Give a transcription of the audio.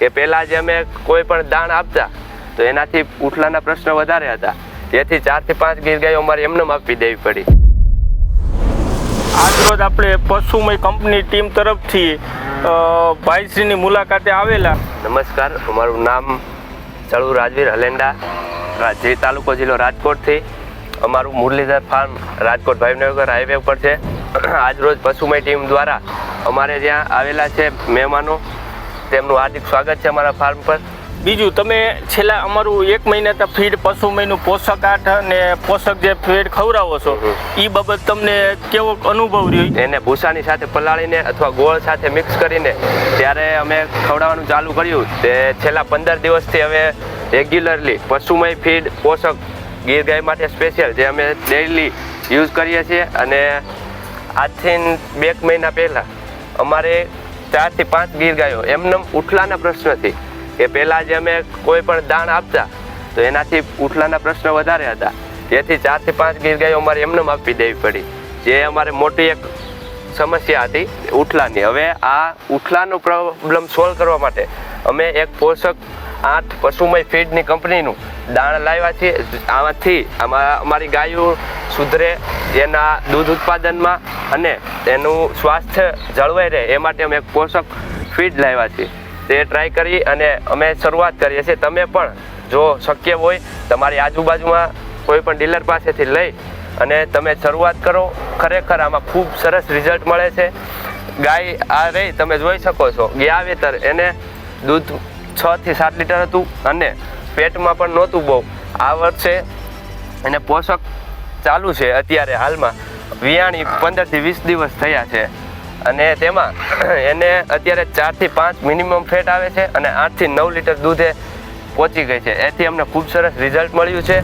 કે પહેલાં જે અમે કોઈ પણ દાણ આપતા તો એનાથી ઉઠલાના પ્રશ્ન વધારે હતા, જેથી 4 થી 5 ગીર ગાયો અમારે એમને આપી દેવી પડી. આજરોજ આપણે પશુમય કંપની ટીમ તરફથી ભાઈશ્રીની મુલાકાતે આવેલા. નમસ્કાર, અમારું નામ ચળુ રાજવીર હલેન્ડા, જે તાલુકો જિલ્લો રાજકોટથી. અમારું મુરલીધર ફાર્મ રાજકોટ ભાવનગર હાઈવે ઉપર છે. આજરોજ પશુમય ટીમ દ્વારા અમારે જ્યાં આવેલા છે મહેમાનો, તેમનું હાર્દિક સ્વાગત છે અમારા ફાર્મ પર. બીજું, તમે છેલ્લા અમારું 1 મહિનાથી ફીડ પશુમયનું પોષક આઠ અને પોષક જે ફીડ ખવડાવો છો, એ બાબત તમને કેવો અનુભવ રહ્યો? એને ભૂસાની સાથે પલાળીને અથવા ગોળ સાથે મિક્સ કરીને ત્યારે અમે ખવડાવવાનું ચાલુ કર્યું. તે છેલ્લા 15 દિવસથી હવે રેગ્યુલરલી પશુમય ફીડ પોષક ગીર ગાય માટે સ્પેશિયલ જે અમે ડેઇલી યુઝ કરીએ છીએ. અને આજથી 2 મહિના પહેલાં અમારે 4 થી 5 ગીર ગાયો એમને ઉઠલાના પ્રશ્નથી, કે પહેલાં જે અમે કોઈ પણ દાણ આપતા તો એનાથી ઉઠલાના પ્રશ્ન વધારે હતા, જેથી 4 થી 5 ગીર ગાયો અમારે એમને આપી દેવી પડી, જે અમારે મોટી એક સમસ્યા હતી ઉઠલાની. હવે આ ઉઠલાનો પ્રોબ્લેમ સોલ્વ કરવા માટે અમે એક પોષક 8 પશુમય ફીડની કંપનીનું દાણ લાવ્યા છીએ. આમાંથી અમારી ગાયો સુધરે, એના દૂધ ઉત્પાદનમાં અને એનું સ્વાસ્થ્ય જળવાઈ રહે એ માટે અમે એક પોષક ફીડ લાવ્યા છીએ. તે ટ્રાય કરી અને અમે શરૂઆત કરીએ છીએ. તમે પણ જો શક્ય હોય તમારી આજુબાજુમાં કોઈ પણ ડીલર પાસેથી લઈ અને તમે શરૂઆત કરો. ખરેખર આમાં ખૂબ સરસ રિઝલ્ટ મળે છે. ગાય આ રહી તમે જોઈ શકો છો, ગયા વેતર એને દૂધ 6 થી 7 લીટર હતું અને પેટમાં પણ નહોતું બહુ. આ વર્ષે એને પોષક ચાલુ છે. અત્યારે હાલમાં વિયાણી 15 થી 20 દિવસ થયા છે અને તેમાં એને અત્યારે 4 થી 5 મિનિમમ ફેટ આવે છે અને 8 થી 9 લીટર દૂધે પહોંચી ગઈ છે. એથી અમને ખૂબ સરસ રિઝલ્ટ મળ્યું છે.